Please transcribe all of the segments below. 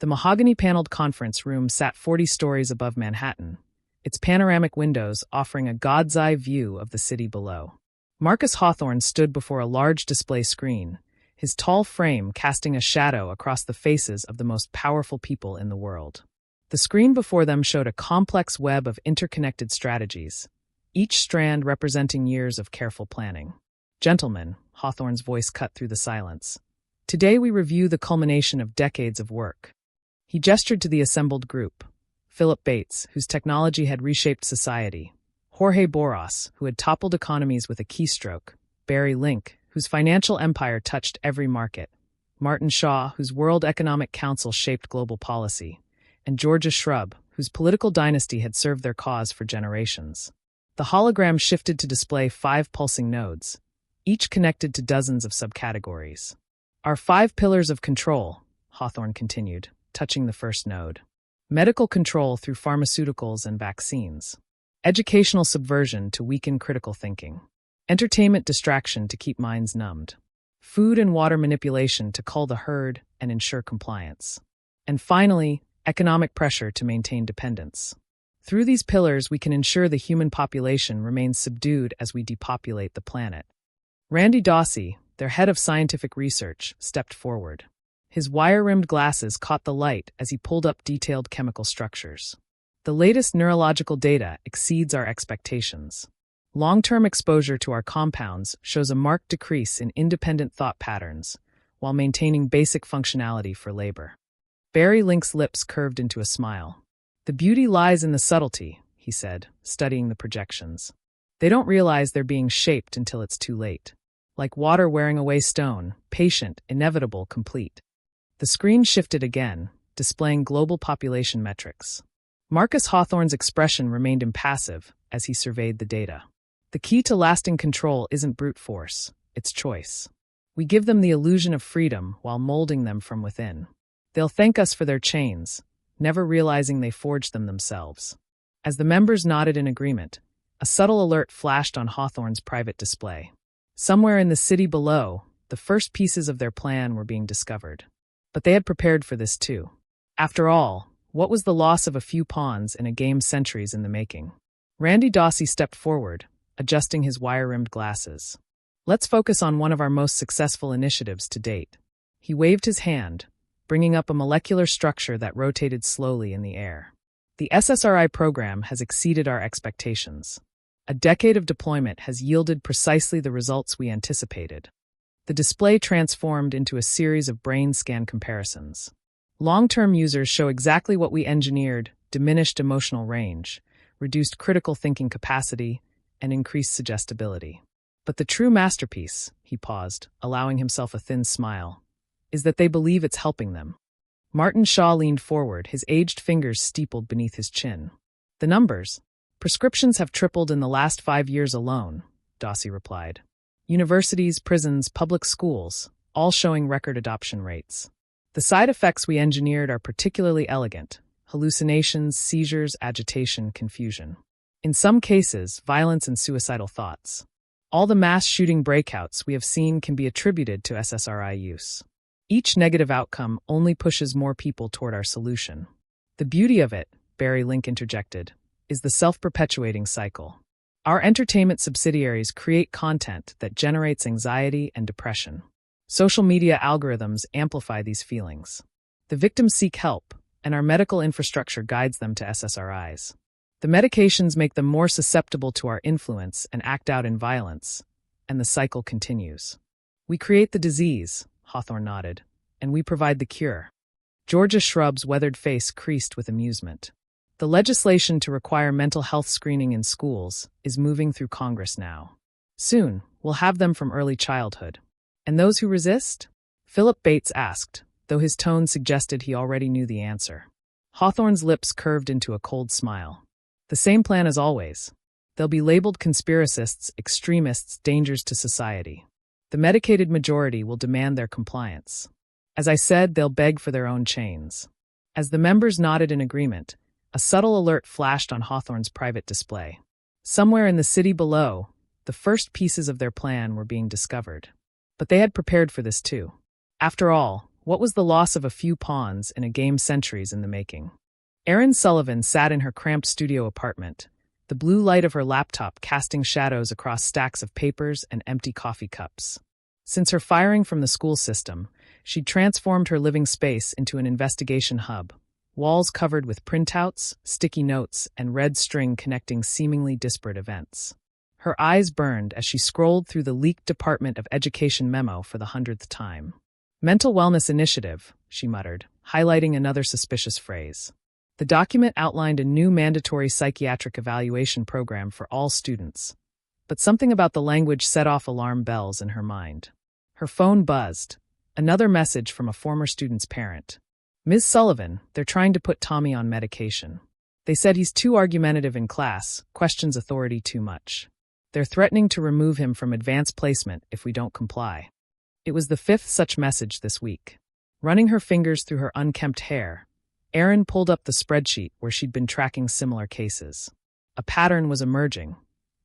The mahogany-paneled conference room sat 40 stories above Manhattan, its panoramic windows offering a god's-eye view of the city below. Marcus Hawthorne stood before a large display screen, his tall frame casting a shadow across the faces of the most powerful people in the world. The screen before them showed a complex web of interconnected strategies, each strand representing years of careful planning. "Gentlemen," Hawthorne's voice cut through the silence, "today we review the culmination of decades of work." He gestured to the assembled group: Philip Bates, whose technology had reshaped society; Jorge Boras, who had toppled economies with a keystroke; Barry Link, whose financial empire touched every market; Martin Shaw, whose World Economic Council shaped global policy; and Georgia Shrub, whose political dynasty had served their cause for generations. The hologram shifted to display 5 pulsing nodes, each connected to dozens of subcategories. "Our 5 pillars of control," Hawthorne continued, touching the first node. "Medical control through pharmaceuticals and vaccines. Educational subversion to weaken critical thinking. Entertainment distraction to keep minds numbed. Food and water manipulation to cull the herd and ensure compliance. And finally, economic pressure to maintain dependence. Through these pillars, we can ensure the human population remains subdued as we depopulate the planet." Randy Dawsey, their head of scientific research, stepped forward. His wire-rimmed glasses caught the light as he pulled up detailed chemical structures. "The latest neurological data exceeds our expectations. Long-term exposure to our compounds shows a marked decrease in independent thought patterns, while maintaining basic functionality for labor." Barry Link's lips curved into a smile. "The beauty lies in the subtlety," he said, studying the projections. "They don't realize they're being shaped until it's too late. Like water wearing away stone, patient, inevitable, complete." The screen shifted again, displaying global population metrics. Marcus Hawthorne's expression remained impassive as he surveyed the data. "The key to lasting control isn't brute force, it's choice. We give them the illusion of freedom while molding them from within. They'll thank us for their chains, never realizing they forged them themselves." As the members nodded in agreement, a subtle alert flashed on Hawthorne's private display. Somewhere in the city below, the first pieces of their plan were being discovered. But they had prepared for this too. After all, what was the loss of a few pawns in a game centuries in the making? Randy Dawsey stepped forward, adjusting his wire-rimmed glasses. "Let's focus on one of our most successful initiatives to date." He waved his hand, bringing up a molecular structure that rotated slowly in the air. "The SSRI program has exceeded our expectations. A decade of deployment has yielded precisely the results we anticipated." The display transformed into a series of brain scan comparisons. Long-term users show exactly what we engineered: diminished emotional range, reduced critical thinking capacity, and increased suggestibility. But the true masterpiece, he paused, allowing himself a thin smile, is that they believe it's helping them. Martin Shaw leaned forward, his aged fingers steepled beneath his chin. "The numbers. Prescriptions have tripled in the last 5 years alone," Dawsey replied. "Universities, prisons, public schools, all showing record adoption rates. The side effects we engineered are particularly elegant: hallucinations, seizures, agitation, confusion. In some cases, violence and suicidal thoughts. All the mass shooting breakouts we have seen can be attributed to SSRI use. Each negative outcome only pushes more people toward our solution. The beauty of it," Barry Link interjected, "is the self-perpetuating cycle. Our entertainment subsidiaries create content that generates anxiety and depression. Social media algorithms amplify these feelings. The victims seek help, and our medical infrastructure guides them to SSRIs. The medications make them more susceptible to our influence and act out in violence, and the cycle continues. We create the disease," Hawthorne nodded, "and we provide the cure." Georgia Shrub's weathered face creased with amusement. "The legislation to require mental health screening in schools is moving through Congress now. Soon, we'll have them from early childhood. And those who resist?" Philip Bates asked, though his tone suggested he already knew the answer. Hawthorne's lips curved into a cold smile. "The same plan as always. They'll be labeled conspiracists, extremists, dangers to society. The medicated majority will demand their compliance. As I said, they'll beg for their own chains." As the members nodded in agreement, a subtle alert flashed on Hawthorne's private display. Somewhere in the city below, the first pieces of their plan were being discovered. But they had prepared for this too. After all, What was the loss of a few pawns in a game centuries in the making? Erin Sullivan sat in her cramped studio apartment, the blue light of her laptop casting shadows across stacks of papers and empty coffee cups. Since her firing from the school system, she'd transformed her living space into an investigation hub, walls covered with printouts, sticky notes, and red string connecting seemingly disparate events. Her eyes burned as she scrolled through the leaked Department of Education memo for the 100th time. Mental Wellness Initiative, she muttered, highlighting another suspicious phrase. The document outlined a new mandatory psychiatric evaluation program for all students. But something about the language set off alarm bells in her mind. Her phone buzzed. Another message from a former student's parent. Ms. Sullivan, they're trying to put Tommy on medication. They said he's too argumentative in class, questions authority too much. They're threatening to remove him from advanced placement if we don't comply. It was the fifth such message this week. Running her fingers through her unkempt hair, Erin pulled up the spreadsheet where she'd been tracking similar cases. A pattern was emerging.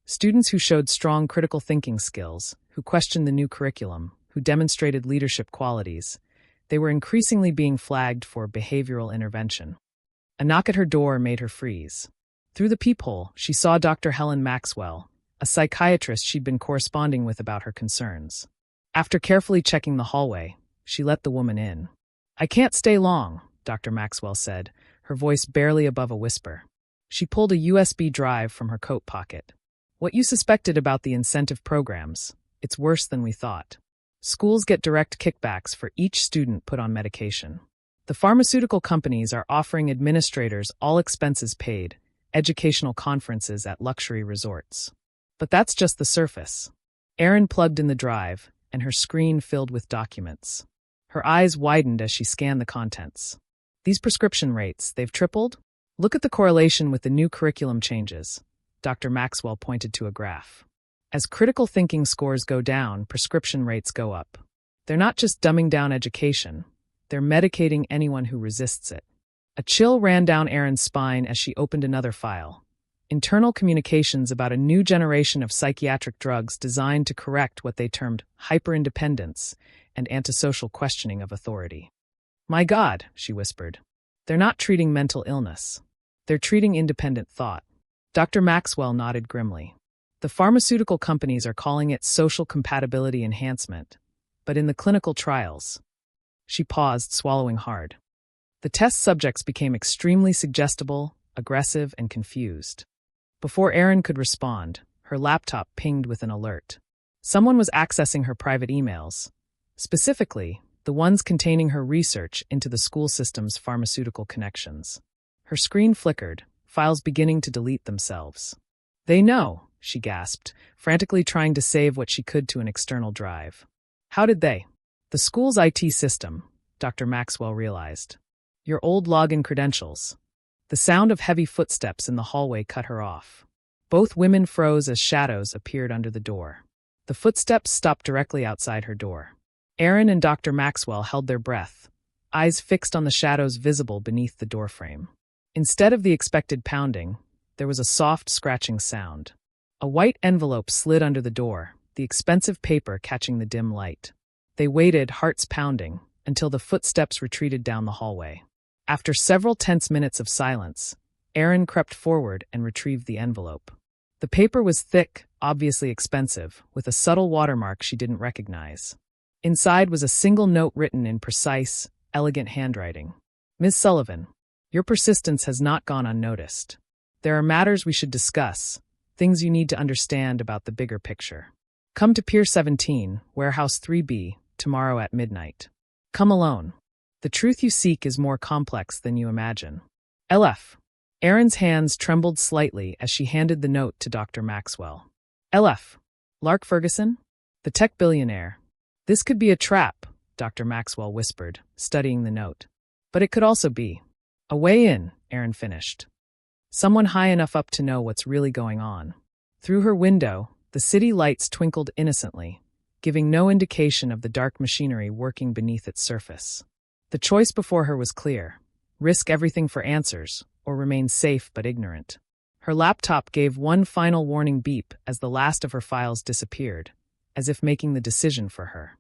Students who showed strong critical thinking skills, who questioned the new curriculum, who demonstrated leadership qualities, they were increasingly being flagged for behavioral intervention. A knock at her door made her freeze. Through the peephole, she saw Dr. Helen Maxwell, a psychiatrist she'd been corresponding with about her concerns. After carefully checking the hallway, she let the woman in. "I can't stay long," Dr. Maxwell said, her voice barely above a whisper. She pulled a USB drive from her coat pocket. "What you suspected about the incentive programs, it's worse than we thought. Schools get direct kickbacks for each student put on medication. The pharmaceutical companies are offering administrators all expenses paid, educational conferences at luxury resorts. But that's just the surface." Erin plugged in the drive, and her screen filled with documents. Her eyes widened as she scanned the contents. "These prescription rates, they've tripled? Look at the correlation with the new curriculum changes." Dr. Maxwell pointed to a graph. "As critical thinking scores go down, prescription rates go up. They're not just dumbing down education, they're medicating anyone who resists it." A chill ran down Erin's spine as she opened another file. Internal communications about a new generation of psychiatric drugs designed to correct what they termed hyperindependence and antisocial questioning of authority. "My God," she whispered. "They're not treating mental illness. They're treating independent thought." Dr. Maxwell nodded grimly. "The pharmaceutical companies are calling it social compatibility enhancement, but in the clinical trials..." She paused, swallowing hard. The test subjects became extremely suggestible, aggressive, and confused. Before Erin could respond, her laptop pinged with an alert. Someone was accessing her private emails, specifically the ones containing her research into the school system's pharmaceutical connections. Her screen flickered, files beginning to delete themselves. "They know," she gasped, frantically trying to save what she could to an external drive. "How did they?" "The school's IT system," Dr. Maxwell realized. "Your old login credentials." The sound of heavy footsteps in the hallway cut her off. Both women froze as shadows appeared under the door. The footsteps stopped directly outside her door. Erin and Dr. Maxwell held their breath, eyes fixed on the shadows visible beneath the doorframe. Instead of the expected pounding, there was a soft scratching sound. A white envelope slid under the door, the expensive paper catching the dim light. They waited, hearts pounding, until the footsteps retreated down the hallway. After several tense minutes of silence, Erin crept forward and retrieved the envelope. The paper was thick, obviously expensive, with a subtle watermark she didn't recognize. Inside was a single note written in precise, elegant handwriting. "Ms. Sullivan, your persistence has not gone unnoticed. There are matters we should discuss, things you need to understand about the bigger picture. Come to Pier 17, Warehouse 3B, tomorrow at midnight. Come alone. The truth you seek is more complex than you imagine. LF." Erin's hands trembled slightly as she handed the note to Dr. Maxwell. "LF. Lark Ferguson? The tech billionaire. This could be a trap," Dr. Maxwell whispered, studying the note. "But it could also be a way in," Erin finished. "Someone high enough up to know what's really going on." Through her window, the city lights twinkled innocently, giving no indication of the dark machinery working beneath its surface. The choice before her was clear: risk everything for answers, or remain safe but ignorant. Her laptop gave one final warning beep as the last of her files disappeared, as if making the decision for her.